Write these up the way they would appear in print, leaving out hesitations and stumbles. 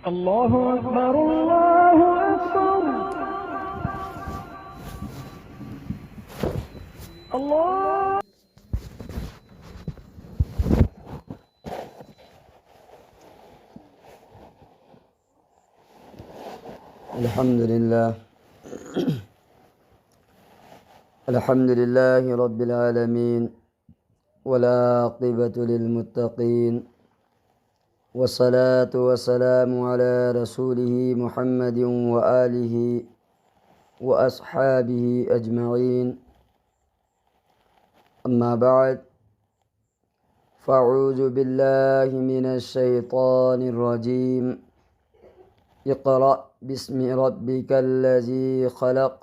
الله أكبر الله أكبر. الله. الحمد لله الحمد لله رب العالمين، والعاقبة للمتقين، والصلاة والسلام على رسوله محمد وآله وأصحابه أجمعين. أما بعد، فأعوذ بالله من الشيطان الرجيم. اقرأ باسم ربك الذي خلق،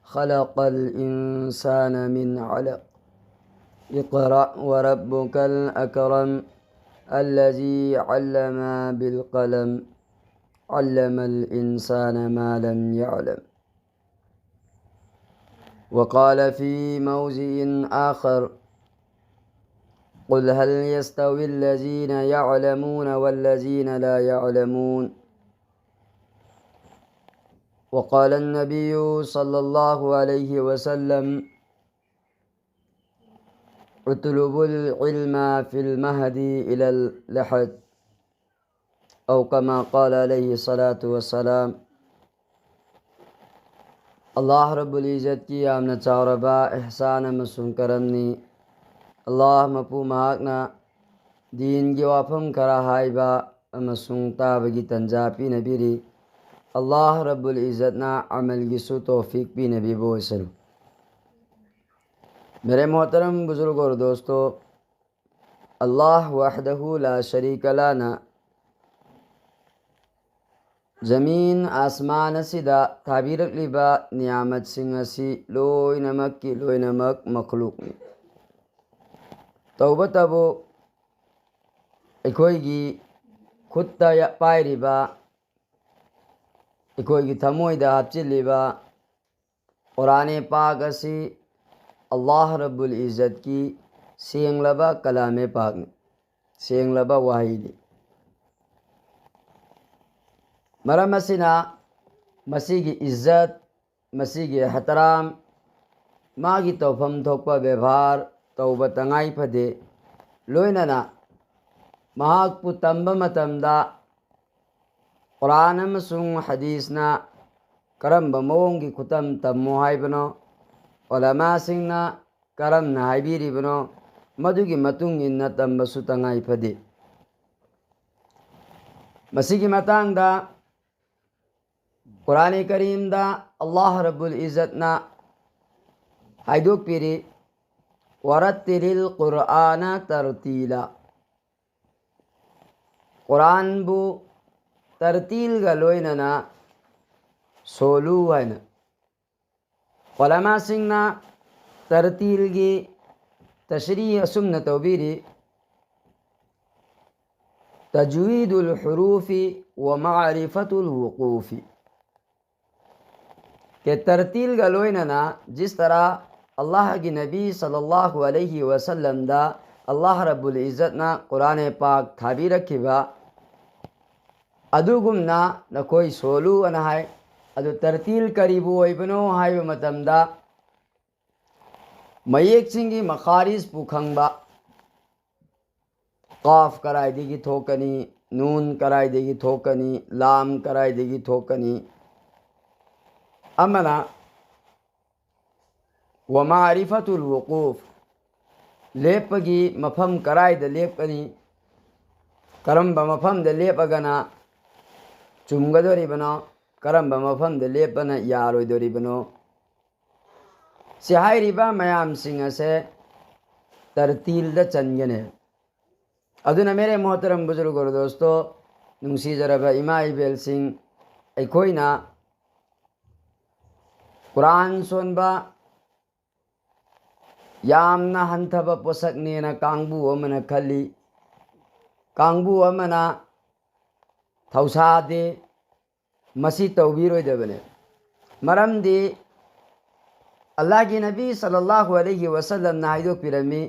خلق الإنسان من علق. اقرأ وربك الأكرم الذي علم بالقلم، علم الإنسان ما لم يعلم. وقال في موضع آخر: قل هل يستوي الذين يعلمون والذين لا يعلمون. وقال النبي صلى الله عليه وسلم: اطلبوا العلم في المهد إلى اللحد، أو كما قال عليه الصلاة والسلام. अल्लाह रब्बुल इज़्ज़त की आमना चावरबा एहसान अमसुंग करमनी अल्लाह मपू महाकना दीन की वाफम करा हाइबा अमसुंग ताबगी तंजा पी नबीरी अल्लाह रब्बुल इज़्ज़त ना अमल की सु तौफीक पी नबी बोसल। मेरे मोहतरम बुजुर्ग और दोस्तों, अल्लाह वहदहू ला शरीक ला ना ज़मीन आसमान असिदा ताबीरक लिबा नियामत सिंह असी लोइनमक की लोइनमक मखलूक नि तौबतबो अखोइगी खुत्ता पाइरिबा अखोइगी थमोइदा हपचिलिबा कुरान पाक असी अल्लाह रब्बुल इज़्ज़त की सेंगलबा कलाम पाक नि सेंगलबा वाहिदी मरम असिना मसीगी इज़्ज़त मसीगी एहतराम मागी तौफम थोकपा व्यवहार तौबा तंगाई फदे लोइनना महाकपु तंबा मतमदा कुरान अमसुंग हदीसना करम्बा मओंगी खुतम तम्मो हाइबनो उलमा सिंगना करमना हाइबिरिबनो मदुगी मतुंग इन्ना तंबसु तंगाई फदे। मसीगी मतांगदा कुरान करीम दा अल्लाह रब्बुल इज़्ज़त ना हाइदोक पीरी वरत्तिलिल कुरान तरतीला। कुरान बु तरतील गलोइनना सोलू है। उलमा सिंगना तरतील की तशरीह सुन्न तौबीरी तजवीदुल हुरूफी व मारिफतुल वुकूफी के तरतील गलोइनना जिस तरह अल्लाह की नबी सल्लल्लाहु अलैहि वसल्लम दा अल्लाह रब्बुल इज़्ज़त ना कुरान पाक थाबी रखिबा अदुगुमना न कोई सोलू अना है अदु तरतील करीबु ओइबनो हाइब मतमदा मयेक सिंगी मखारिज पुखंगबा काफ कराई देगी थोकनी, नून कराई देगी थोकनी, लाम कराई देगी थोकनी अमना व मारिफतुल वुकूफ लेपगी मफम कराई द लेपनी करम्बा मफम द लेपगना चुमगदोरिबनो करम्बा मफम द लेपना यारोइदोरिबनो सिहाइरिबा मयाम सिंह से तरतील द चंगने। अदुना मेरे मोहतरम बुजुर्ग और दोस्तों, नुंसी जरबा इमा इबेल सिंह अखोइना कुरान सोनबा यामना हंथबा पोसकनेना कांगबु अमना खली कांगबु अमना थौसादे मसी तौबीरोइदबने मरमदी अल्लाह की नबी सल्लल्लाहु अलैहि वसल्लम ने हाइदो पिरमी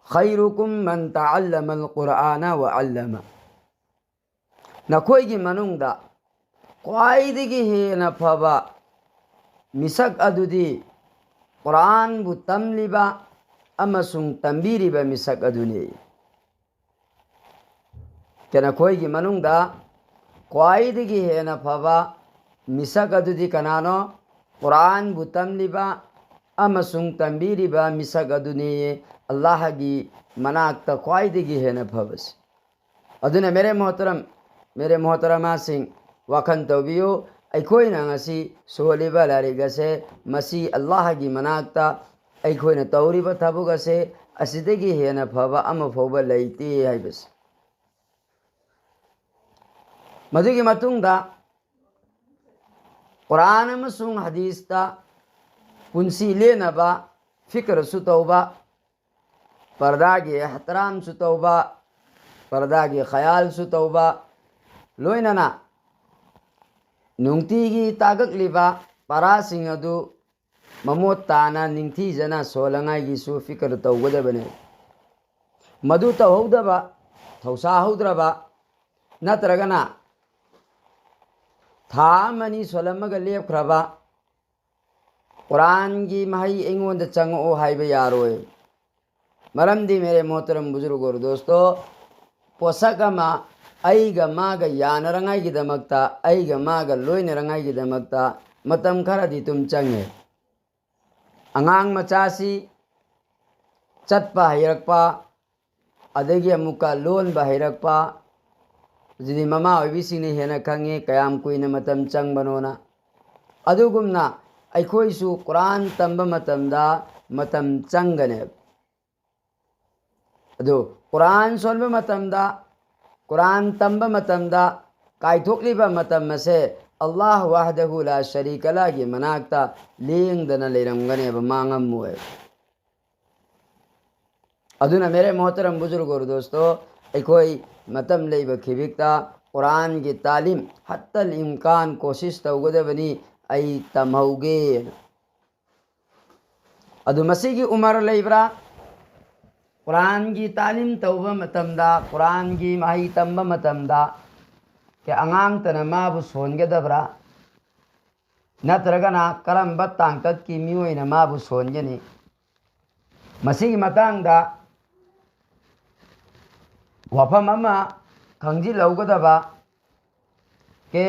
खैरुकुम मन तअल्लमल कुरान व अल्लमा नखोई मनुंगदा ख्वाइदगी हेना फबा मिसक अदुदी कुरान बु तमलिबा अमसुंग तंबीरिबा मिसक अदुनी के नखोई मनुंगदा ख्वाइदगी हेना फबा मिसक अदुदी कनानो कुरान बु तमलिबा अमसुंग तंबीरिबा मिसक अदुनी अल्लाह की मनाक्ता ख्वाइदगी हेना फबस अदुने मेरे मोहतरमा सिंह वाखन तौबियो अखोइना ngasi सोलिबा लारिगसे मसी अल्लाह की मनाक्ता अखोइना तौरिबा थबुगसे असिदगी हेना फबा अम फौबा लैते हाइबस मदुगी मतुंगदा कुरान अमसुंग हदीसता पुंसी लेनबा फिक्र सुतौबा पर्दा की एहतराम सुतौबा पर्दा की ख्याल सुतौबा लोइनना नुंगतीगी तागकलिबा परासिंग अदु ममोत ताना निंगथीजना सोलंगाई सु फिक्र तौगदबने मदु तौहौदबा थौसाहौद्रबा नत्रगना थामनी सोलमग लेपख्रबा कुरान की महई एंगोंद चंगो हाइबे यारोय मरमदी मेरे मोहतरम बुजुर्ग और दोस्तों पोसकमा अईगा मागा यानरंगाई की दमकता अईगा मागा लोइनरंगाई की दमकता मतम खरदी तुम चंगे अंगांग मचासी चटपा हिरकपा अदगी अमुका लोन बहिरकपा जिदी ममा ओबिसिने हेना खंगे कयाम कुइना मतम चंग बनोना अदुगुमना अखोइसु कुरान तंबा मतमदा मतम चंगने अदु कुरान सोलबा मतमदा कुरान तंबा मतमदा कायथोक्लिबा मतम से अल्लाह वहदहु ला शरीक ला की मनाक्ता लेंगदना लेरंगने मांगम मुए अदुना मेरे मोहतरम बुजुर्ग और दोस्तों अखोई मतम लेब खिबिकता कुरान की तालीम हत्तल इम्कान कोशिश तौगदबनी आई तमहौगे अदु मसी की उमर लेब्रा कुरान की तालीम तौबा मतमदा कुरान की माही तंबा मतमदा के अंगांग तना माबु सोनगदबरा नत्रगना करंबा तांगतत की मियोइना माबु सोनगनी मसी की मतांगदा वफम अमा खंगजी लौगदबा के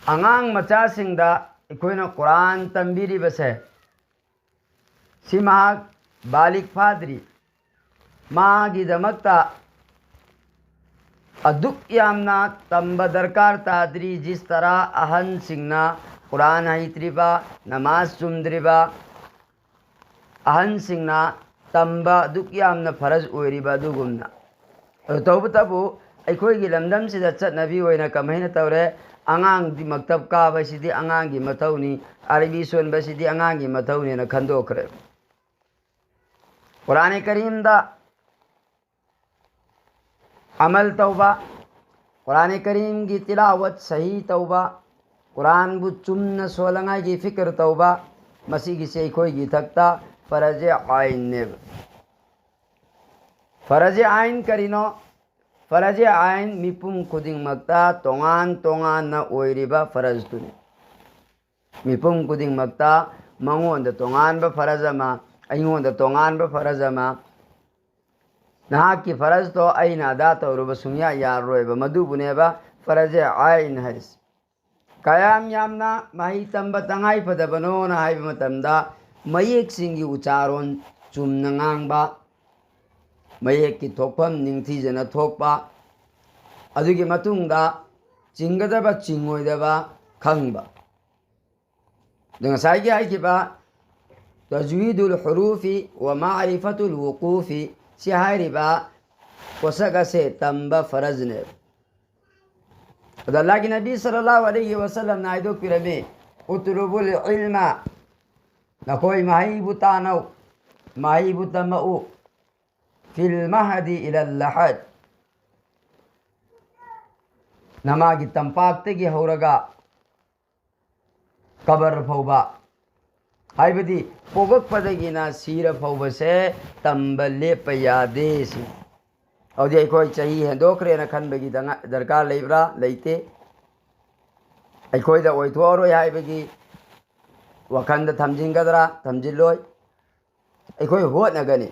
अंगांग मचासिंगदा इकोइना कुरान तंबीरिबसे सिमाग बालिक फादरी मागी दमकता अदुक यामना तंबा दरकार तादरी जिस तरह अहन सिंगना कुरान हाइत्रिबा नमाज चुमद्रिबा अहन सिंगना तंबा अदुक यामना फरज ओइरिबा दुगुमना तौब तबु अखोई लमदम सिदा चटनबी ओइना कमैना तौरे आंगांग दी मक्तब काबसिदी आंगांग की मथौनी अरबी सोनबसिदी आंगांग की मथौनी न खंदोखरे कुरान करीम दा अमल तौबा कुरान करीम की तिलावत सही तौबा कुरान बु चुम्न सोलंगाई की फिक्र तौबा मसी की से कोई की थकता फरज आइन ने फरज आइन करीनो फरज आइन मिपुम खुदिंग मक्ता तोंगान तोंगान न ओइरिबा फरज तुने मिपुम खुदिंग मक्ता मंगोंद तोंगान ब फरज अमा अइंगोंद तोंगान ब फरज अमा नहा की फरज तो अना अदा तौरब सुनिया यारोब मधुबुनेबा फरज आइन हरिस कयाम यामना माही तंब तंगाई फदबनोना हाइब मतमदा मयेक सिंगी उचारोन चुमना ngangbा मयेक की थोकफम निंगथीजना थोकपा अदुगी मतुंगदा चिंगदबा चिंगोइदबा खंगबा दंगसाई की हाइकिबा तजवीदुल हुरूफी व मारिफतुल वुकूफी सिहारिबा कोसगसे तंबा फरज ने अल्लाह की नबी सल्लल्लाहु अलैहि वसल्लम नाइदो पिरमे उतरुबुल इल्मा नकोई माहिबु तानौ माहिबु तमउ फिल महदी इलल लहद नमागी तंपाक्ते की हौरगा कबर फौबा हाइबदी पोगक पदगिना सीर फौबसे तंबले पयादेसी अदि अखोई चाही हेंदोखरेना खनबगी दरकार लेब्रा लेते अखोई दा ओइथोरोय हाइबगी वखंड थमजिंगदरा थमजिलोय अखोई होटनगनी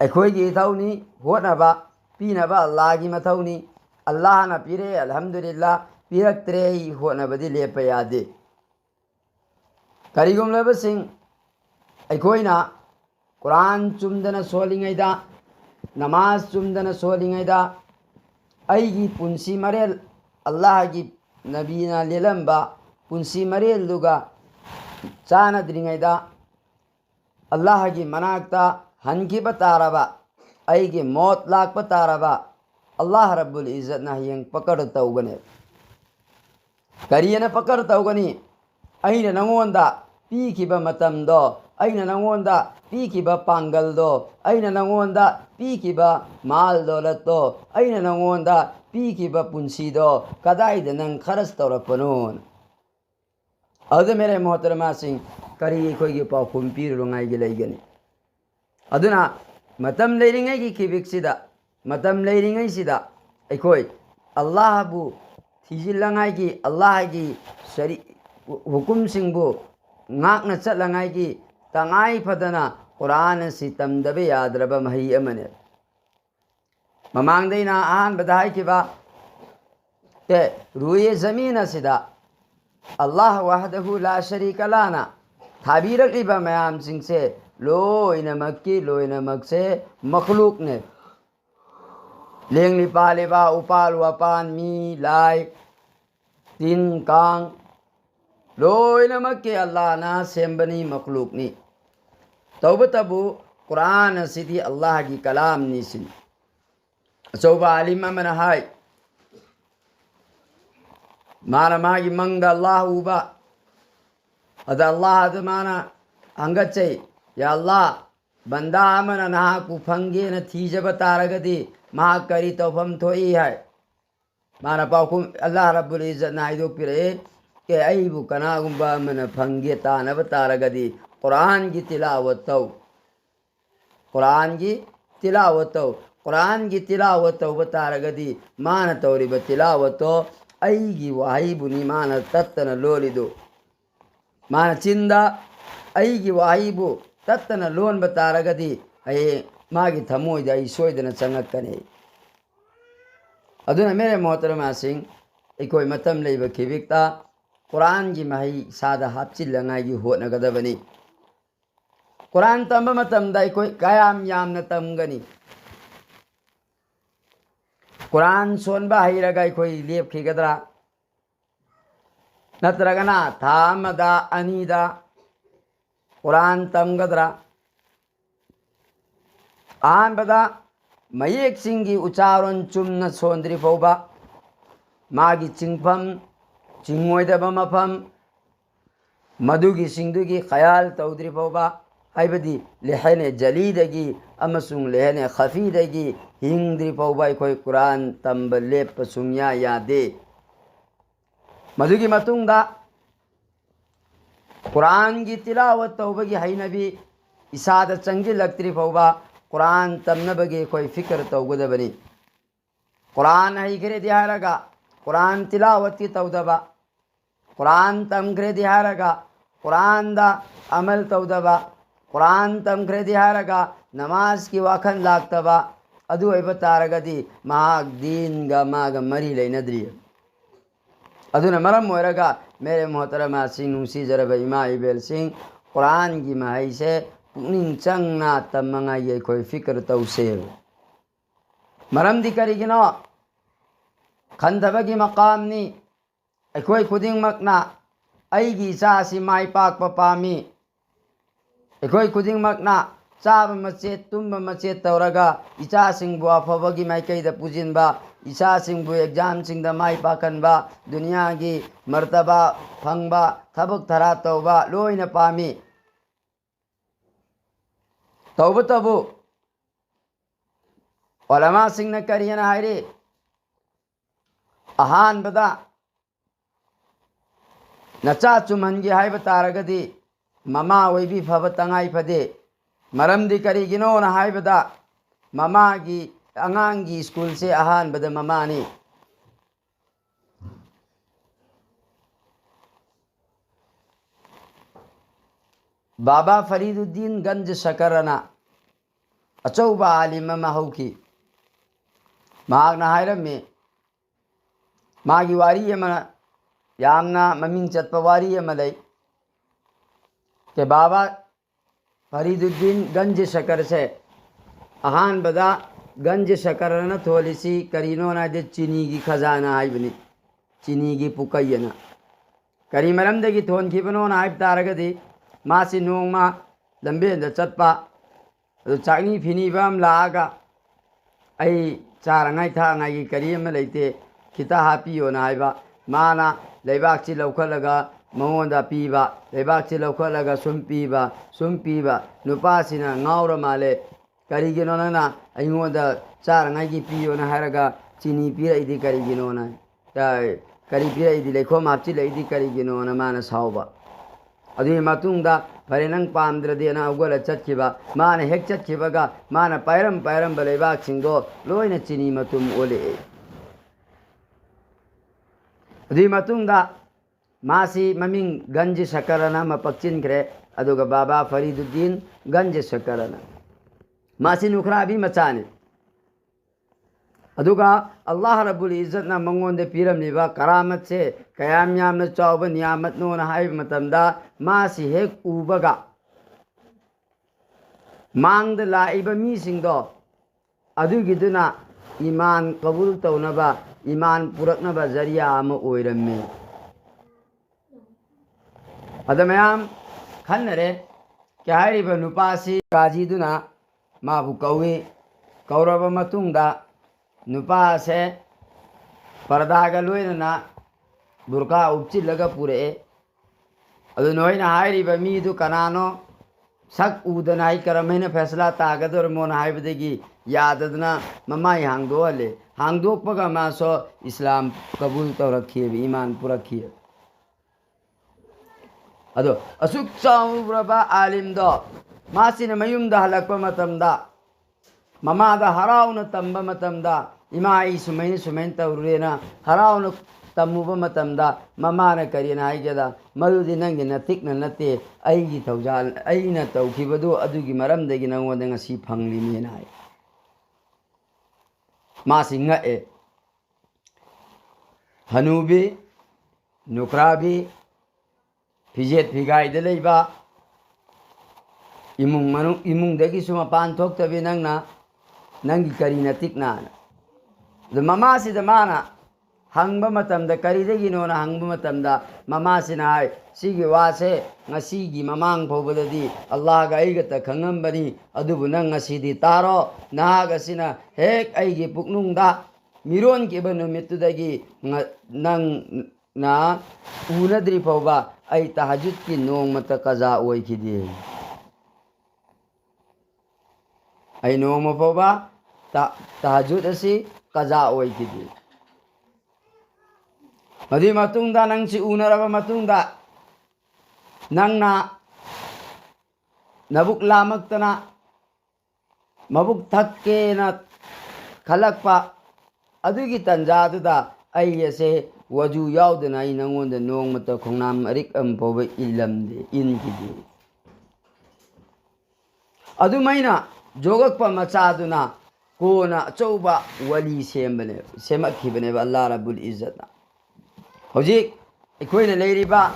अखोई की इथौनी होटनबा पीनबा अल्लाह की मथौनी अल्लाह ना पीरे अल्हम्दुलिल्लाह पीरक्तरे होटनबदी लेप यादे करिगुमलबसिंग अखोइना कुरान चुमदना सोलिंगैदा नमाज चुमदना सोलिंगैदा अईगी पुंसी मरेल अल्लाह की नबीना लेलंबा पुंसी मरेल दुगा चानद्रिंगैदा अल्लाह की मनाक्ता हनखिब तारबा अईगी मौत लाक्प तारबा अल्लाह रब्बुल इज्जत ना हयंग पकड़ तौगने करियना पकड़ तौगनी अईना नंगोंदा पीखिब मतमदो अईना नंगोंदा पीखिब पांगलदो अईना नंगोंदा पीखिब माल दौलतदो अईना नंगोंदा पीखिब पुंसीदो कदाइदा नंग खरच तौरपनोन अद मेरे मोहतरमा सिंह करी अखोइगी पाउखुम पीरुंगाइगी लेगनी अदुना मतम लेरिंगैगी खिबिक्सिदा मतम लेरिंगैसिदा अखोइ अल्लाहबु थिजिलंगाइगी अल्लाहगी शरी हुकुम सिंहबु ngakna chatlangai gi tangai phadana Quran si tamdabe yadraba mahi amane mamangdaina ahan badai kiba ke ruye zamina sida Allah wahdahu la sharika lana thabirak liba mayam singse loina makse makhluk ne lengli paleba upal wapan mi lai tin kang लोइनमक के अल्लाह ना सेम्बनी मखलूक नी तौबतबु कुरान सिदी अल्लाह की कलाम नी सिन अचौबा आलिम मन हाय माना मागी मंगद अल्लाह उबा अद अल्लाह अद माना अंगचे या अल्लाह बंदा मन ना कु फंगे न थीजब तारगदी मा करी तौफम थोई है माना पाउकुम अल्लाह रब्बुल इज्जत ना इदो पिरे के अईबु कनागुंबा मन फंगे तानब तारगदी कुरान की तिलावत तौ कुरान की तिलावत तौ बतारगदी मान तौरिब तिलावतो अईगी वाहिबुनी मान तत्तन लोलिदो मान चिंदा अईगी वाहिबु तत्तन लोन बतारगदी अये मागी थमोइदा अई सोइदन चंगक्कने अदुना मेरे मोहतरमा सिंह अखोई मतम लेब खिबिक्ता कुरान की मही सादा हापचिल्लंगाई की होनगदबनी कुरान तंब मतमदा अखोई कयाम यामना तमगनी कुरान सोनबा हैरगा अखोई लेपखिगदरा नत्रगना थामदा अनीदा कुरान तमगदरा आहानबदा मयेक सिंगी उचारोन चुमना सोंद्री फौबा मागी चिंगफम चिंगोइदब मफम मधुगी सिंधुगी ख्याल तौद्री फौबा हाइबदी लेहने जलीदगी अमसुंग लेहने खफीदगी हिंद्री फौबा अखोई कुरान तंब लेप सुंया यादे मधुगी मतुंगदा कुरान की तिलावत तौबगी हैनबी इसादा चंगी लगत्री फौबा कुरान तमनबगी अखोई फिक्र तौगदबनी कुरान हैगरे दिहारगा कुरान तिलावत की तौदबा कुरान तमग्रे दिहारगा कुरान दा अमल तौदबा कुरान तमग्रे दिहारगा नमाज की वाखन लागतबा अदु तारगदी महाग दीन गा माग मरी लेनद्री अदुना मरम मोरगा मेरे मोहतरमा सिंह नुसी जरब इमा इबेल सिंह कुरान की महई से पुनिंग चंगना तमंगा ये कोई फिक्र तौसे मरम दी करिगिनो खंदबगी मकाम नी अखोई खुदिंगमकना अईगी इचासी माई पाकप पामी अखोई खुदिंगमकना चाब मचेत तुम्ब मचेत तौरगा इचासिंगबु अफबगी माइकैदा पुजिनबा इचासिंगबु एग्जाम सिंगदा माई पाकनबा दुनिया की मर्तबा फंगबा थबक थरा तौबा लोइना पामी तौबतबु उलमा सिंगना करियना हायरे अहानबदा नचा चुमहनगी हाइब तारगदी ममा ओइबी फब तंगाई फदे मरमदी करिगिनो न हाइबदा ममा की angangi school se ahanbada mamani Baba Fariduddin Ganj Sakarana achauba alim ama hauki mahakna hairame magi wari ama yamna maming chatpa wari ama lai ke Baba Fariduddin Ganj Sakar se ahanbada Ganj Sakarana tholisi karino na de chini gi khazana haibani chini gi pukayana kari maramdagi thon khibano na haib taragadi Masi nungma lambe da chatpa chakni phini bam laaga ai charangai tha ngai kari ma leite kita happy ona haiba mana leibak chi laukhalaga mamonda piba leibak chi laukhalaga sumpiba nupa sina ngaura male kari gino na aingoda charangai gi piona haraga chini pira idi kari gino na kari pira idi lekho mapchi leidi kari gino na mana sauba adui matungda parenang pamdrade na ugola chatkiba mana hek chatkibaga mana pairam balebak singdo loina chini matum ole adui matungda masi maming Ganj Sakarana mapakchin kre aduga Baba Fariduddin Ganj Sakarana masi nukhrabi machani aduga Allah Rabbul Izzat na mangonde piram liba karamat se kayam yamna chawba niyamat no na haib matamda masi hek ubaga mangda laiba mi singdo adugiduna iman qabul tawnaba iman puraknaba zariya ama oiramme adamayam khannare kyahiriba nupasi kajiduna mabu kawi kauraba matungda nupa se pardaga loina burka upchilaga pure adu noina hairiba mi du kanano sak udanai karamena faisla tagador mon haibadegi yadadna mamai hangdokpaga ma so islam kabul tawrakhiye iman purakhiye adu asuk sauraba alim do masina mayumda halakpa matamda mamada harauna tamba matamda ima ai sumain tawrena harauna tamuba matamda mamana karina haigeda madudi nangi natikna nate aigi tawjal aina tawkhibadu adugi maramdagi nangoda ngasi phangli mena hai masinga e hanubi nukrabi fijet figai de leiba imung dagi suma pan thok tabi nangna nangi karina tikna the mama si the mana hangba matamda karidagi nona hangba matamda mama sina hai sigi wase ngasigi mamang phobadadi Allah ga aigata khangambani adubu nang ngasidi taro naga sina hek aigi puknungda miron ke banu mitudagi nang na unadri phoba ai tahajjud ki nong mata qaza oikhidi ai nong ma phoba tahajjud asi qaza oikhidi adi matungda nang si unaraba matungda nang na nabuk lamaktana mabuk thakke na khalakpa adugi tanjaduda ai ase waju yaudana ai nangonda nongmata khongnam arik am phoba ilamde inkidi adumaina jogakpa machaduna kona chauba wali semakhibane Allah Rabbul Izzat hojik ikoina leiriba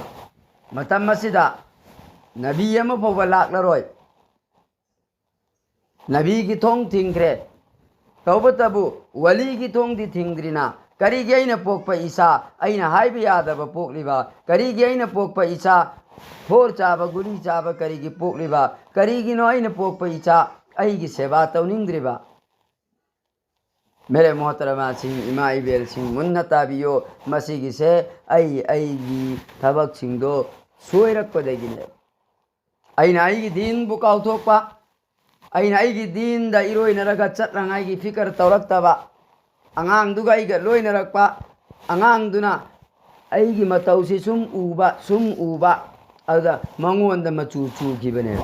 matam masida nabi ama phoba laklaroi nabi gi thong thingre tawbatabu wali gi thong di thingdrina karigi aina pokpa isa aina haibi yadaba pokliba karigi aina pokpa isa phor chaba guli chaba karigi pokliba karigi no aina pokpa isa aigi seba tawningdriba मेरे मोहतरमा सिंह इमा इबेल सिंह मुन्नताबियो मसीगी से आई थबक Singh सोयरक पदेगिने aina aigi din bukau thokpa aina aigi din da iroi naraga chatrangai gi fikar tawraktaba angang duga aiga loinarakpa angang duna aigi matausi sum uba ada mangonda machu chu gibane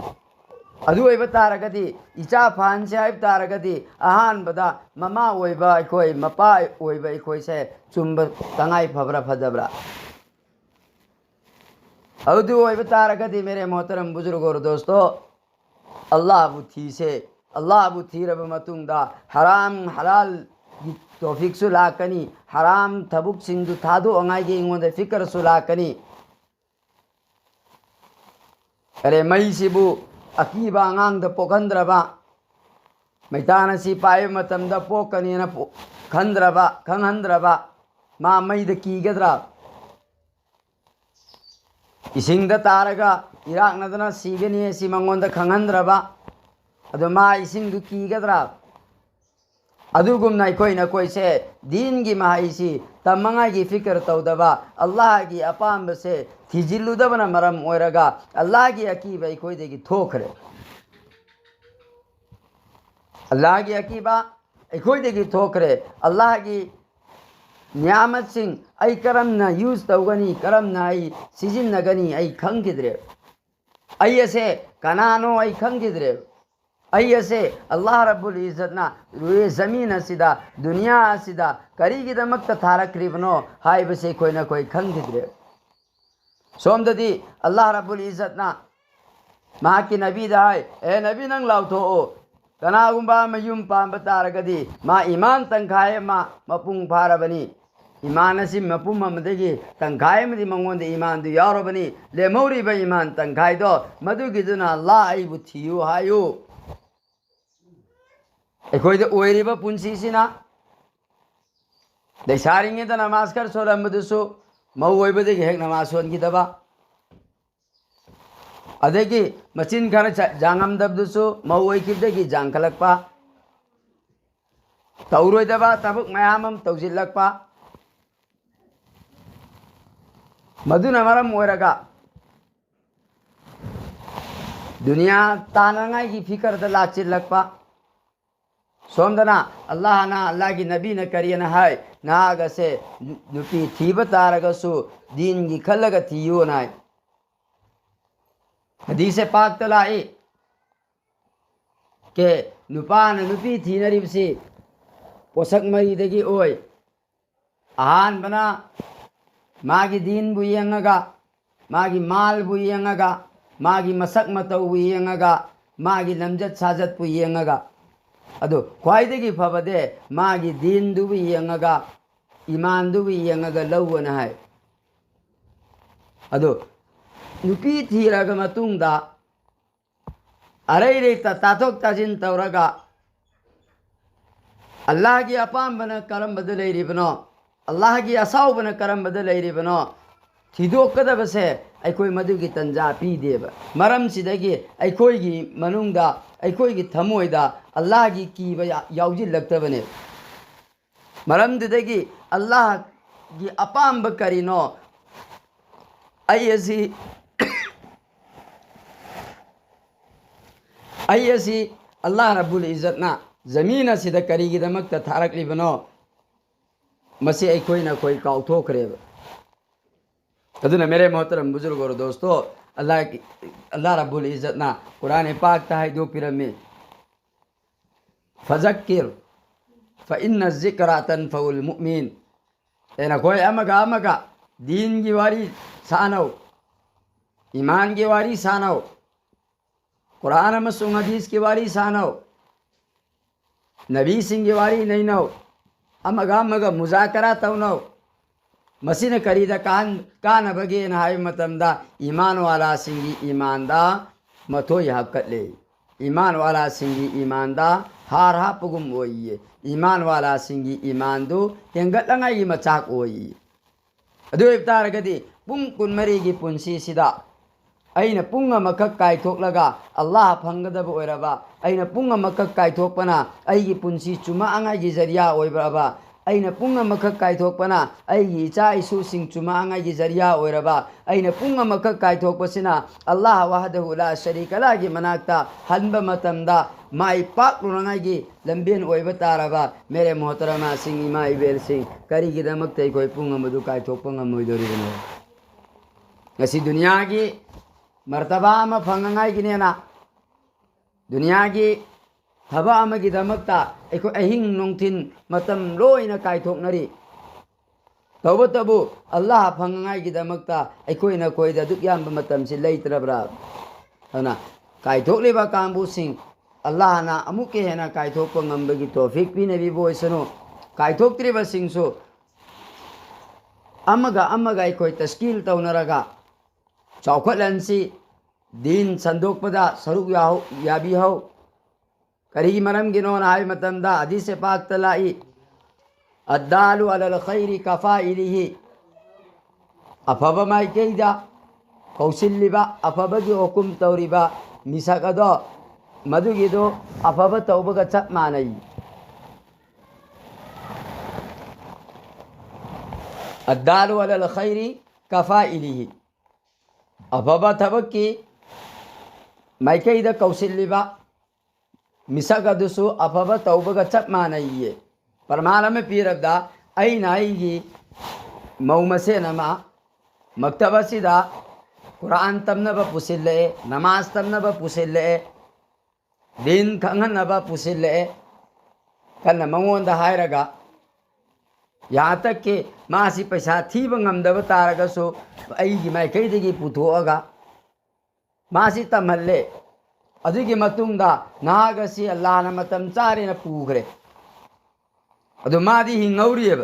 अदु ओइबा तारगदी इचा फान से HYBE तारगदी Ahaan बदा mama ओइबा अखोय Mopa ओइबा अखोय से चुम्ब तंगाई फबरा फदबरा अदु ओइबा तारगदी मेरे मोहतरम बुजुर्ग और दोस्तों अल्लाह बुथी से अल्लाह बुथी रब मतुंगदा हराम हलाल तौफीक सु लाकनी हराम थबुक सिंधु थादो अंगाई के इंगोंदे फिकर सु लाकनी अरे मई सिबु अकीबा अंगांग पोखंद्रबा मैतान सी पाए मतमदा पोकनी न खंद्रबा खंहंद्रबा मा मई द कीगद्रा इसिंग तारगा इराक नदना सीगनी सी मंगोंद खंहंद्रबा अदो मा इसिंग दु कीगद्रा अदुगुमना अखोइना कोइसे दीन की महाइसी तमंगा की फिक्र तौदबा अल्लाह की अपाम से थिजिल्लुदबना मरम ओइरगा अल्लाह की अकीबा अखोइदेगी थोखरे अल्लाह की अकीबा अखोइदेगी थोखरे अल्लाह की नियामत सिंह आई करमना यूज तौगनी करमना आई सिजिन्नगनी आई खंगिद्रे आई असे कनानो आई खंगिद्रे अयसे अल्लाह रब्बुल इज्जतना रुए जमीन असिदा दुनिया असिदा करीगिदमक थारक्रिबनो हाइबसे कोइना कोइ खंगिद्रे सोमददी अल्लाह रब्बुल इज्जतना मा की नबी दाय ए नबी नंग लाउथो कनागुंबा मयुम पांब तारगदी मा ईमान तंखाय मा मपुंग फारबनी ईमान असि मपुम मदगी तंखाय मदि मंगोंदे ईमान दु यारोबनी लेमौरी बे ईमान तंखाय दो मदुगिदुना अल्लाह आइबु थियु हायु अखोइदे ओइरिबा पुंसीसिना दैसारिङेदा नमाज कर सोलंबदुसु मौ ओइबदेगी हेक नमाज सोनगिदबा अदेगी मचिन खर जांगमदबदुसु मौ ओइकिबदेगी जांखलकपा तौरोइदबा तबुक मयामम तौजिल्लकपा मदुना मरम ओइरगा दुनिया तानंगाई की फिकर द लाचिल्लकपा सोमदना अल्लाह ना अल्लाह की नबी न करियन हाय नागसे नुपी थीब तारगसु दीन की खलग थियो नाय हदीस पाक तलाई के नुपान नुपी थीनरिबसी पोसक मरीदगी ओय आहान बना मागी दीन बु यंगगा मागी माल बु यंगगा मागी मसक मतौ बु यंगगा मागी लमजत साजत बु यंगगा अदो ख्वाइदगी फबदे मागी दीन दुबी यंगगा ईमान दुबी यंगगा लौवना है अदो नुपी थीरगा मतुंगदा अरैरे ताथोक ताजिन तौरगा अल्लाह की अपाम बना करम बदले रिबनो अल्लाह की असाव बना करम बदले रिबनो थिदोकदबसे अखोई मदुगी तंजा पीदेब मरम सिदगी अखोईगी मनुंगदा अखोईगी थमोइदा अल्लाह की कीबा याउजिल्लक्तबने मरमदुदगी अल्लाह की अपाम करिनो अयसी अल्लाह रब्बुल इज्जतना जमीन असिदा करीगिदमक थारक्लिबनो मसे अखोईना कोई काउथोखरेब अदुना मेरे मोहतरम बुजुर्ग और दोस्तों अल्लाह रब्बुल इज्जतना कुरान पाक ता है दो पिरमे फजक्किर फ़इन्न ज़िक्रा तनफ़उल मुमिन एना कोई अमगा दीन की वारी सानव ईमान की वारी सानव कुरान मसुंग हदीस की वारी सानव नबी सिंह की वारी नहीं नव अमगा मुजाकरा तवनव मसीन करीदा कान बगे हाय मतमदा ईमान वाला सिंगी ईमानदा मथोय हकले ईमान वाला सिंगी ईमानदा हार हापगुम ओइये ईमान वाला सिंगी ईमानदो हेंगतलंगाई मचाक ओइये अदु इफ्तारगदी पुंग कुनमरी की पुंसी सिदा अइना पुंग अमखक कायथोकलगा अल्लाह फंगदब ओइरबा अइना पुंग अमखक कायथोकपना अइगी पुंसी चुमा अंगाई जरिया ओइब्रबा अइना पुंग अमखक कायथोकपना अइगी इचा इसु सिंग चुमा अंगाई जरिया ओइरबा अइना पुंग अमखक कायथोकपसिना अल्लाह वहदहु ला शरीक ला की मनाक्ता हनब मतमदा माई पाक लुनंगाई लंबेन ओइबा तारबा मेरे मोहतरमा सिंग इमा इबेल सिंग करीगिदमक तै कोई पुंग अमदु कायथोकप ngam ngasi दुनिया की मर्तबा में फंगाई गिनेना दुनिया की थबा अमगी दमकता एको अहिंग नोंथिन मतम लोइना कायथोकनरी तबु अल्लाह फंगाई की दमकता अखोइना कोइदा दुक याम मतम से लेत्रब्रा अना कायथोकलेबा कांबु सिंह अल्लाह ना अमुके हेना कायथोक ngambagi तौफीक पिनबी बोइसनो कायथोक्त्रिबा सिंहसु अमगा अखोइ तस्कील तौनरगा चौखलनसी दीन संदोकपदा सरुक याबी हौ करी मरम गिनोन हाय मतमदा हदीस पाक तलाई अद्दालु अलल खैरी कफाइलिही अफब माइकेदा कौसिल्लिबा अफबगी हुकुम तौरिबा मिसक अदो मधुगिदो अफब तौबगा चप मानई अद्दालु अलल खैरी कफाइलिही अफब थबकी माइकेदा कौसिल्लिबा मिसक अदुसु अफब तौबगा चप मानई परमाण में पीरबदा की मौमसे नमा मक्तब सिदा कुरान तमनब पुसिल्ले नमाज तमनब पुसिल्ले दिन खंगनब पुसिल्ले कन्न मंगोंदा हायरगा यहाँ तक के मासी पैसा थीब ngамदब तारगसु अईगी माइकैदगी पुथोअगा मासी तमहल्ले अदुगी मतुंगदा नागसी अल्लाहना मतम चारेना पुखरे अदु मादी हिंगौरियब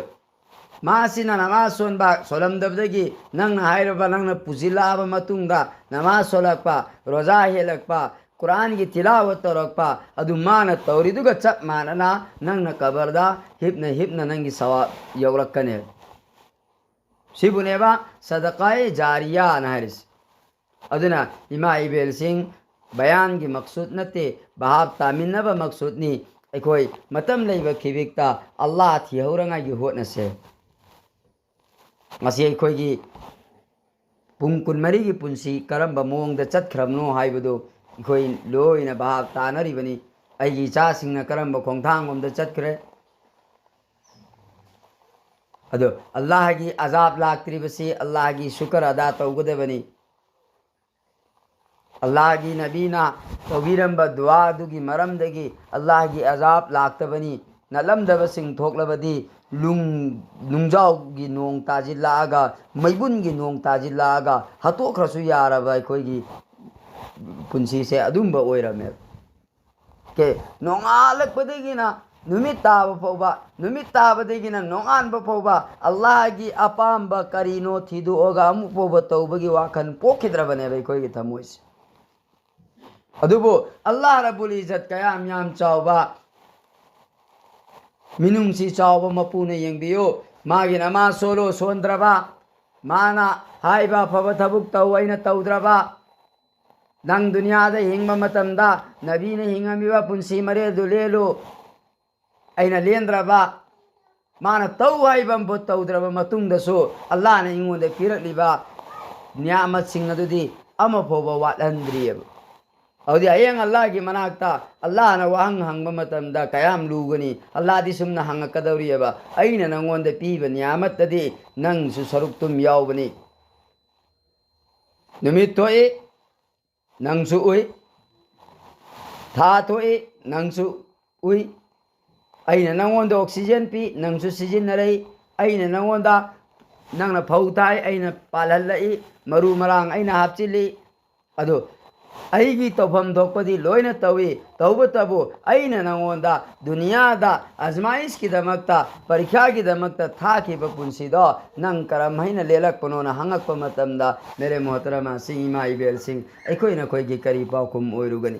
मासिना नमाज सोनबा सोलमदबदगी नंगना हायरबा नंगना पुजिलाबा मतुंगदा नमाज सोलकपा रोजा हेलकपा कुरान की तिलावत तौरकपा अदु माना तौरिदुगा चप मानना नंगना कबरदा हिपना नंगी सवाब यौरकने सिबुनेबा सदकाए जारिया नहरिस अदुना इमा इबेल सिंह बयान की मकसूद नते बहाब तामिनबा मकसूदनी अखोई मतम लेबा खिबिकता अल्लाह थिहौरंगाई की होटनसे मसी अखोई पुंग कुनमरी की पुंसी करम्बा मोंगदा चतख्रबनो हाइबदो अखोई लोइना भाव तानरिबनी अईगी इचासिंगना करम्बा खोंथांगोमदा चतख्रे अदो अल्लाह की अजाब लाक्त्रिबसी अल्लाह की शुक्र अदा तौगदबनी अल्लाह की नबीना तौबीरंबा दुआ दुगी मरमदगी अल्लाह की अजाब लाक्तबनी नलमदब सिंह थोकलबदी लुंगजाव की नोंग ताजिल्लागा मैबुन की नोंग ताजिल्लागा हतोखरसु यारबा अखोइगी पुंसी से अदुंबा ओइरमे के नोंगालकपदगिना नुमित ताबा फौबा नुमित ताबदगिना नोंगानबा फौबा अल्लाह की अपाम्बा करीनो थिदुओगा अमु फौबा तौबगी वाखन पोखिद्रबने अखोइगी थमोइसे अदुबो अल्लाह रब्बुल इज्जत कयाम याम चावबा मिनुंगसी चावबा मपुने यंगबियो मागी नमाज सोलो सोंद्रबा माना हाइबा फबा थबुक तौ अइना तौद्रबा नंग दुनियादा हिंगबा मतमदा नबीने हिंगमिबा पुंसी मरे दुलेलो अइना लेंद्रबा माना तौ हाइबा बो तौद्रबा मतुंगदसो अल्लाह ने इंगोंदे पिरलिबा नियामत सिंग अदुदी अमा फोबा वाटहंद्रियब अवधि अयंग अल्लाह की मनाक्ता अल्लाह ना वहंग हंगबा मतमदा कयाम लूगनी अल्लाह दी सुमना हंगकदौरियबा अइना नंगोंदे पीबा नियामतदि नंगसु सरुक तुम यावबनी नुमित थोए नंगसु उई था थोए नंगसु उई अइना नंगोंदे ऑक्सीजन पी नंगसु सिजिनरई अइना नंगोंदा नंगना फौ थाई अइना पालहल्लई मरु मरांग अइना हापचिली अदो अईगी तौफम थोपदी लोइना तौई तौबतबु अइना नंगोंदा दुनियादा आजमाइश की दमकता परीक्षा की दमकता थाखिबा पुंसीदो नंग करम हैना लेलकपनोना हंगकपा मतमदा मेरे मोहतरमा सिंह इमा इबेल सिंह अखोइना खोइगी करी पाउकुम ओइरुगनी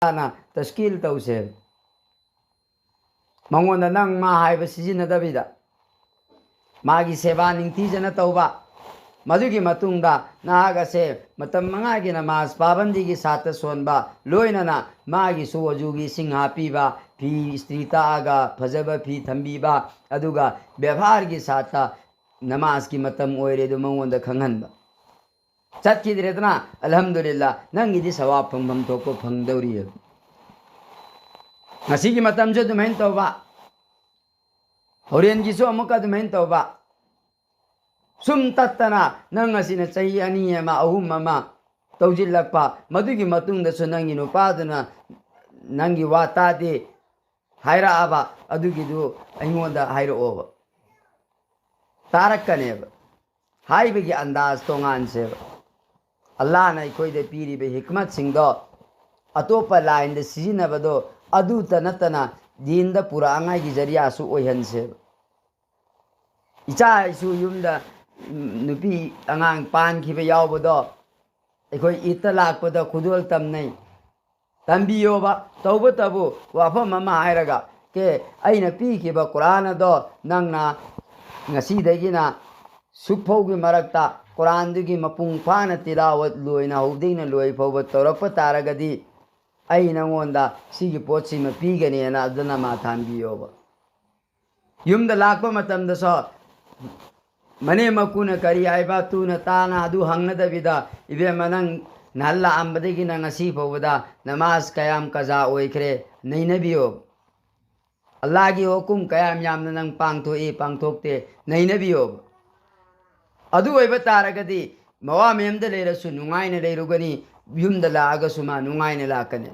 ना तस्कील तौसे मंगोंदा नंग मा हाइबा सिजिनदबिदा मागी सेवा निंगतीजना तौबा मधुगी मतुंगदा नागसे मतम मंगागी नमाज पाबंदी की साथ सोनबा लोइनना मागी सुवजुगी सिंहा पीबा फी स्त्री तागा फजब फी थंबीबा अदुगा व्यवहार की साथ नमाज की मतम ओइरे दु मंगोंदा खंगनबा चतकिद्रेदना अल्हम्दुलिल्लाह नंगिदी सवाब फंगबम थोको फंगदौरिय ngasi की मतम जो दुमैन तौबा होरेन की सो अमुका दुमैन तौबा सुम तत्तना नंग असिना चही अनी अमा अहुम अमा ꯇꯧꯖꯤꯜꯂꯛꯄ ꯃꯗꯨꯒꯤ ꯃꯇꯨꯡꯗꯁꯨ ꯅꯪꯒꯤ ꯅꯨꯄꯥꯗꯨꯅ ꯅꯪꯒꯤ ꯋꯥ ꯇꯥꯗꯦ ꯍꯥꯏꯔꯛꯑꯕ ꯑꯗꯨꯒꯤꯗꯨ ꯑꯩꯉꯣꯟꯗ ꯍꯥꯏꯔꯛꯑꯣꯕ ꯇꯥꯔꯛꯀꯅꯦꯕ ꯍꯥꯏꯕꯒꯤ ꯑꯟꯗꯥꯖ ꯇꯣꯉꯥꯟꯁꯦꯕ ꯑꯜꯂꯥꯍꯅ ꯑꯩꯈꯣꯏꯗ ꯄꯤꯔꯤꯕ ꯍꯤꯛꯃꯠꯁꯤꯡꯗꯣ ꯑꯇꯣꯞꯄ ꯂꯥꯏꯟꯗ ꯁꯤꯖꯤꯟꯅꯕꯗꯣ ꯑꯗꯨꯇ ꯅꯠꯇꯅ ꯗꯤꯟꯗ ꯄꯨꯔꯛꯉꯥꯏꯒꯤ ꯖꯔꯤꯌꯥꯁꯨ ꯑꯣꯏꯍꯟꯁꯦꯕ ꯏꯆꯥ ꯏꯁꯨ ꯌꯨꯝꯗ ꯅꯨꯄꯤ ꯑꯉꯥꯡ ꯄꯥꯟꯈꯤꯕ ꯌꯥꯎꯕꯗꯣ ꯑꯩꯈꯣꯏ ꯏꯠꯇ ꯂꯥꯛꯄꯗ ꯈꯨꯗꯣꯜ ꯇꯝꯅꯩ ꯇꯝꯕꯤꯌꯣꯕ ꯇꯧꯕꯇꯕꯨ ꯋꯥꯐꯝ ꯑꯃ ꯍꯥꯏꯔꯒ ꯀꯦ ꯑꯩꯅ ꯄꯤꯈꯤꯕ ꯀꯨꯔꯥꯟ ꯑꯗꯣ ꯅꯪꯅ ꯉꯁꯤꯗꯒꯤꯅ ꯁꯨꯛꯐꯧꯒꯤ ꯃꯔꯛꯇ ꯀꯨꯔꯥꯟꯗꯨꯒꯤ ꯃꯄꯨꯡ ꯐꯥꯅ ꯇꯤꯂꯥꯋꯠ ꯂꯣꯏꯅ ꯍꯧꯗꯩꯅ ꯂꯣꯏ ꯐꯥꯎꯕ ꯇꯧꯔꯛꯄ ꯇꯥꯔꯒꯗꯤ ꯑꯩ ꯅꯉꯣꯟꯗ ꯁꯤꯒꯤ ꯄꯣꯠꯁꯤꯃ ꯄꯤꯒꯅꯤꯅ ꯑꯗꯨꯅ ꯃꯥ ꯊꯥꯟꯕꯤꯌꯣꯕ ꯌꯨꯝꯗ ꯂꯥꯛꯄ ꯃꯇꯝꯗꯁꯨ ꯃꯅꯦ ꯃꯀꯨꯅ ꯀꯔꯤ ꯍꯥꯏꯕ ꯇꯨꯅ ꯇꯥꯅ ꯑꯗꯨ ꯍꯪꯅꯗꯕꯤꯗ ꯏꯕꯦꯝꯃ ꯅꯪ ꯅꯍꯥꯟ ꯂꯥꯛꯑꯝꯕꯗꯒꯤꯅ ꯉꯁꯤ ꯐꯥꯎꯕꯗ ꯅꯃꯥꯖ ꯀꯌꯥꯝ ꯀꯖꯥ ꯑꯣꯏꯈ꯭ꯔꯦ ꯅꯩꯅꯕꯤꯌꯣ ꯑꯜꯂꯥꯍꯒꯤ ꯍꯨꯀꯨꯝ ꯀꯌꯥꯝ ꯌꯥꯝꯅ ꯅꯪ ꯄꯥꯡꯊꯣꯛꯏ ꯄꯥꯡꯊꯣꯛꯇꯦ ꯅꯩꯅꯕꯤꯌꯣ ꯑꯗꯨ ꯑꯣꯏꯕ ꯇꯥꯔꯒꯗꯤ ꯃꯋꯥ ꯃꯌꯨꯝꯗ ꯂꯩꯔꯁꯨ ꯅꯨꯡꯉꯥꯏꯅ ꯂꯩꯔꯨꯒꯅꯤ ꯌꯨꯝꯗ ꯂꯥꯛꯑꯒꯁꯨ ꯃꯥ ꯅꯨꯡꯉꯥꯏꯅ ꯂꯥꯛꯀꯅꯤ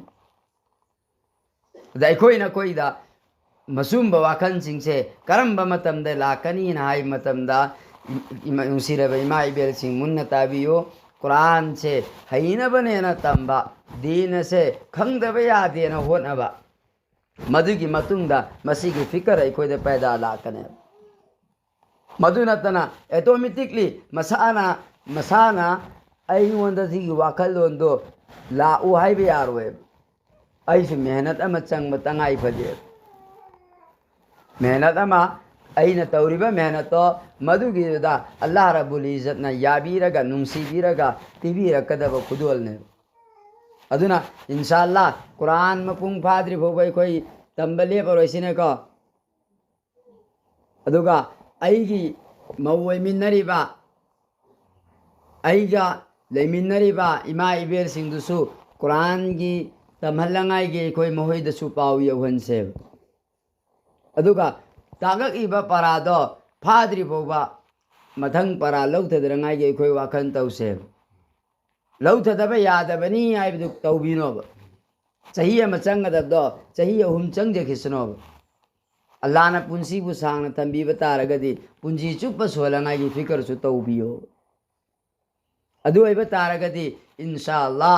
ꯑꯗ ꯑꯩꯈꯣꯏꯗ ꯃꯁꯨꯝꯕ ꯋꯥꯈꯜꯁꯤꯡꯁꯦ ꯀꯔꯝꯕ ꯃꯇꯝꯗ ꯂꯥꯛꯀꯅꯤꯅ ꯍꯥꯏꯕ ꯃꯇꯝꯗ ꯅꯨꯡꯁꯤꯔꯕ ꯏꯃꯥ ꯏꯕꯦꯜꯁꯤꯡ ꯃꯨꯟꯅ ꯇꯥꯕꯤꯌꯨ ꯀꯨꯔꯥꯟꯁꯦ ꯍꯩꯅꯕꯅꯦꯅ ꯇꯝꯕ ꯗꯤꯟ ꯑꯁꯦ ꯈꯪꯗꯕ ꯌꯥꯗꯦꯅ ꯍꯣꯠꯅꯕ ꯃꯗꯨꯒꯤ ꯃꯇꯨꯡꯗ ꯃꯁꯤꯒꯤ ꯐꯤꯀꯔ ꯑꯩꯈꯣꯏꯗ ꯄꯩꯗꯥ ꯂꯥꯛꯀꯅꯤ ꯃꯗꯨ ꯅꯠꯇꯅ ꯑꯣꯇꯣꯃꯦꯇꯤꯛꯂꯤ ꯃꯁꯥꯅ ꯑꯩꯉꯣꯟꯗ ꯁꯤꯒꯤ ꯋꯥꯈꯜꯂꯣꯟꯗꯣ ꯂꯥꯛꯎ ꯍꯥꯏꯕ ꯌꯥꯔꯣꯏꯕ ꯑꯩꯁꯨ ꯃꯦꯍꯅꯠ ꯑꯃ ꯆꯪꯕ ꯇꯉꯥꯏ ꯐꯗꯦꯕ ꯃꯦꯍꯅꯠ ꯑꯃ ꯑꯩꯅ ꯇꯧꯔꯤꯕ ꯃꯦꯍꯅꯠꯇꯣ ꯃꯗꯨꯒꯤꯗꯨꯗ ꯑꯜꯂꯥꯍ ꯔബ്ꯕꯨꯜ ꯏꯖꯠꯅ ꯌꯥꯕꯤꯔꯒ ꯅꯨꯡꯁꯤꯕꯤꯔꯒ ꯄꯤꯕꯤꯔꯛꯀꯗꯕ ꯈꯨꯗꯣꯜꯅꯦꯕ ꯑꯗꯨꯅ ꯏꯟꯁꯥꯜꯂꯥ ꯀꯨꯔꯥꯟ ꯃꯄꯨꯡ ꯐꯥꯗ꯭ꯔꯤ ꯐꯥꯎꯕ ꯑꯩꯈꯣꯏ ꯇꯝꯕ ꯂꯦꯞꯄꯔꯣꯏꯁꯤꯅꯦꯀꯣ ꯑꯗꯨꯒ ꯑꯩꯒꯤ ꯃꯧ ꯑꯣꯏꯃꯤꯟꯅꯔꯤꯕ ꯑꯩꯒ ꯂꯩꯃꯤꯟꯅꯔꯤꯕ ꯏꯃꯥ ꯏꯕꯦꯜꯁꯤꯡꯗꯨꯁꯨ ꯀꯨꯔꯥꯟꯒꯤ ꯇꯝꯍꯜꯂꯉꯥꯏꯒꯤ ꯑꯩꯈꯣꯏ ꯃꯈꯣꯏꯗꯁꯨ ꯄꯥꯎ ꯌꯧꯍꯟꯁꯦꯕ ꯑꯗꯨꯒ ꯇꯥꯛꯂꯛꯏꯕ ꯄꯔꯥꯗꯣ ꯐꯥꯗ꯭ꯔꯤ ꯐꯥꯎꯕ ꯃꯊꯪ ꯄꯔꯥ ꯂꯧꯊꯗꯅꯉꯥꯏꯒꯤ ꯑꯩꯈꯣꯏ ꯋꯥꯈꯜ ꯇꯧꯁꯦꯕ ꯂꯧꯊꯗꯕ ꯌꯥꯗꯕꯅꯤ ꯍꯥꯏꯕꯗꯨ ꯇꯧꯕꯤꯅꯣꯕ ꯆꯍꯤ ꯑꯃ ꯆꯪꯒꯗꯕꯗꯣ ꯆꯍꯤ 3 ꯆꯪꯖꯈꯤꯁꯅꯣꯕ ꯑꯜꯂꯥꯍꯅ ꯄꯨꯟꯁꯤꯕꯨ ꯁꯥꯡꯅ ꯊꯝꯕꯤꯕ ꯇꯥꯔꯒꯗꯤ ꯄꯨꯟꯁꯤ ꯆꯨꯞꯄ ꯁꯣꯜꯂꯉꯥꯏꯒꯤ ꯐꯤꯀꯔꯁꯨ ꯇꯧꯕꯤꯌꯣ ꯑꯗꯨ ꯑꯣꯏꯕ ꯇꯥꯔꯒꯗꯤ ꯏꯟꯁꯥꯜꯂꯥ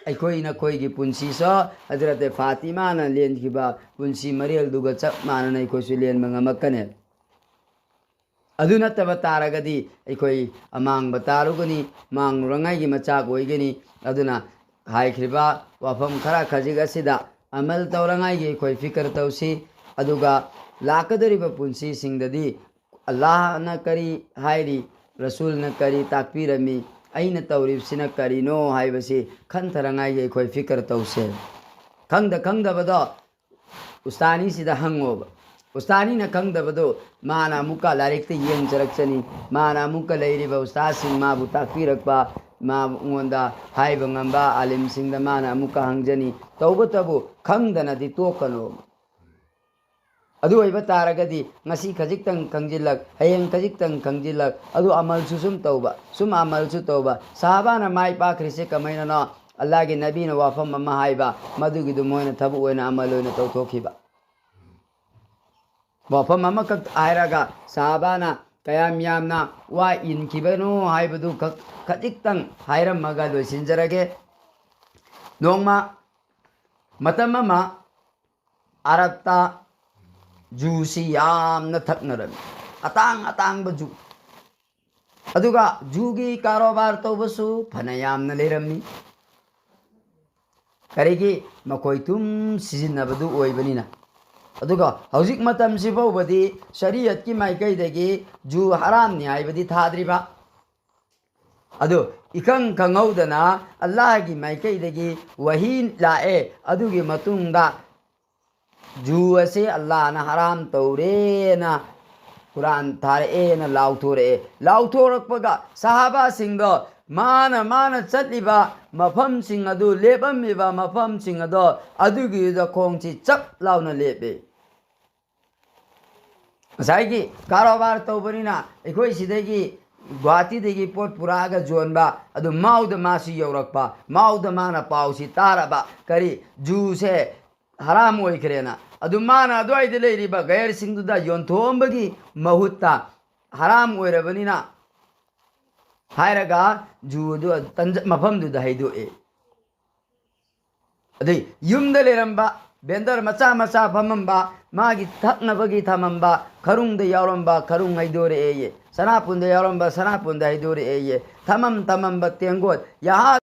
ꯑꯩꯈꯣꯏꯒꯤ ꯄꯨꯟꯁꯤꯁꯨ ꯍꯖꯔꯠ ꯐꯥꯇꯤꯃꯥꯅ ꯂꯦꯟꯈꯤꯕ ꯄꯨꯟꯁꯤ ꯃꯔꯦꯜꯗꯨꯒ ꯆꯞ ꯃꯥꯟꯅꯅ ꯑꯩꯈꯣꯏꯁꯨ ꯂꯦꯟꯕ ꯉꯝꯃꯛꯀꯅꯤ ꯑꯗꯨ ꯅꯠꯇꯕ ꯇꯥꯔꯒꯗꯤ ꯑꯩꯈꯣꯏ ꯑꯃꯥꯡꯕ ꯇꯥꯔꯨꯒꯅꯤ ꯃꯥꯡꯂꯨꯔꯉꯥꯏꯒꯤ ꯃꯆꯥꯛ ꯑꯣꯏꯒꯅꯤ ꯑꯗꯨꯅ ꯍꯥꯏꯈ꯭ꯔꯤꯕ ꯋꯥꯐꯝ ꯈꯔ ꯈꯖꯤꯛ ꯑꯁꯤꯗ ꯑꯃꯜ ꯇꯧꯔꯉꯥꯏꯒꯤ ꯑꯩꯈꯣꯏ ꯐꯤꯀꯔ ꯇꯧꯁꯤ ꯑꯗꯨꯒ ꯂꯥꯛꯀꯗꯧꯔꯤꯕ ꯄꯨꯟꯁꯤꯁꯤꯡꯗꯗꯤ ꯑꯜꯂꯥꯍꯅ ꯀꯔꯤ ꯍꯥꯏꯔꯤ ꯔꯁꯨꯜꯅ ꯀꯔꯤ ꯇꯥꯛꯄꯤꯔꯝꯃꯤ ꯑꯩꯅ ꯇꯧꯔꯤꯕꯁꯤꯅ ꯀꯔꯤꯅꯣ ꯍꯥꯏꯕꯁꯤ ꯈꯟꯊꯔꯉꯥꯏꯒꯤ ꯑꯩꯈꯣꯏ ꯐꯤꯀꯔ ꯇꯧꯁꯦ ꯈꯪꯗꯕꯗꯣ ꯎꯁꯇꯥꯅꯤꯁꯤꯗ ꯍꯪꯉꯣꯕ ꯎꯁꯇꯥꯅꯤꯅ ꯈꯪꯗꯕꯗꯣ ꯃꯥꯅ ꯑꯃꯨꯛꯀ ꯂꯥꯏꯔꯤꯛꯇ ꯌꯦꯡꯖꯔꯛꯆꯅꯤ ꯃꯥꯅ ꯑꯃꯨꯛꯀ ꯂꯩꯔꯤꯕ ꯎꯁꯇꯥꯗꯁꯤꯡ ꯃꯥꯕꯨ ꯇꯥꯛꯄꯤꯔꯛꯄ ꯃꯉꯣꯟꯗ ꯍꯥꯏꯕ ꯉꯝꯕ ꯑꯥꯂꯤꯝꯁꯤꯡꯗ ꯃꯥꯅ ꯑꯃꯨꯛꯀ ꯍꯪꯖꯅꯤ ꯇꯧꯕꯇꯕꯨ ꯈꯪꯗꯅꯗꯤ ꯇꯣꯛꯀꯅꯣꯕ ꯑꯗꯨ ꯑꯣꯏꯕ ꯇꯥꯔꯒꯗꯤ ꯉꯁꯤ ꯈꯖꯤꯛꯇꯪ ꯈꯪꯖꯤꯜꯂꯛ ꯍꯌꯦꯡ ꯈꯖꯤꯛꯇꯪ ꯈꯪꯖꯤꯜꯂꯛ ꯑꯗꯨ ꯑꯃꯜꯁꯨ ꯁꯨꯝ ꯑꯃꯜꯁꯨ ꯇꯧꯕ ꯁꯥꯍꯥꯕꯥꯅ ꯃꯥꯏ ꯄꯥꯛꯈ꯭ꯔꯤꯁꯦ ꯀꯃꯥꯏꯅꯅꯣ ꯑꯜꯂꯥꯍꯒꯤ ꯅꯕꯤꯅ ꯋꯥꯐꯝ ꯑꯃ ꯍꯥꯏꯕ ꯃꯗꯨꯒꯤꯗꯨ ꯃꯣꯏꯅ ꯊꯕꯛ ꯑꯣꯏꯅ ꯑꯃꯜ ꯑꯣꯏꯅ ꯇꯧꯊꯣꯛꯈꯤꯕ ꯋꯥꯐꯝ ꯑꯃꯈꯛ ꯍꯥꯏꯔꯒ ꯁꯥꯍꯥꯕꯥꯅ ꯀꯌꯥꯝ ꯌꯥꯝꯅ ꯋꯥ ꯏꯟꯈꯤꯕꯅꯣ ꯍꯥꯏꯕꯗꯨ ꯈꯖꯤꯛꯇꯪ ꯍꯥꯏꯔꯝꯃꯒ ꯂꯣꯏꯁꯤꯟꯖꯔꯒꯦ ꯅꯣꯡꯃ ꯃꯇꯝ ꯑꯃ ꯑꯔꯕꯇ ꯖꯨꯁꯤ ꯌꯥꯝꯅ ꯊꯛꯅꯔꯝꯃꯤ ꯑꯇꯥꯡꯕ ꯖꯨ ꯑꯗꯨꯒ ꯖꯨꯒꯤ ꯀꯥꯔꯣꯕꯥꯔ ꯇꯧꯕꯁꯨ ꯐꯅ ꯌꯥꯝꯅ ꯂꯩꯔꯝꯃꯤ ꯀꯔꯤꯒꯤ ꯃꯈꯣꯏ ꯊꯨꯝ ꯁꯤꯖꯤꯟꯅꯕꯗꯨ ꯑꯣꯏꯕꯅꯤꯅ ꯑꯗꯨꯒ ꯍꯧꯖꯤꯛ ꯃꯇꯝꯁꯤ ꯐꯥꯎꯕꯗꯤ ꯁꯔꯤꯌꯠꯀꯤ ꯃꯥꯏꯀꯩꯗꯒꯤ ꯖꯨ ꯍꯔꯥꯝꯅꯤ ꯍꯥꯏꯕꯗꯤ ꯊꯥꯗ꯭ꯔꯤꯕ ꯑꯗꯨ इखंग खंगौदना अल्लाह की माइकईदगी वही लाए अदुगी मतुंगा जू असे अल्लाह ना हराम तौरेना कुरान थारेना लाउथोरकपगा साहाबा सिंगो माना चटलिबा मफम सिंग अदु लेबमिबा मफम सिंग अदो अदुगी द खोंगची चप लाउना लेबे साइगी कारोबार तौबनिना अखोई सिदगी Guwahati pot puraga jonba adu mauda masi yaurakpa mauda mana pausi taraba kari juse haram oikrena adu mana adwaide leiriba gair singduda yontombagi mahutta haram oirabanina hairaga judu mafamduda haidoe adai yumda leramba bendar macha macha famamba magi thaknabagi thamamba karungda yauramba karung haidore eye sanapunda yauramba sanapunda haidore eye thamam thamamba tengot yaha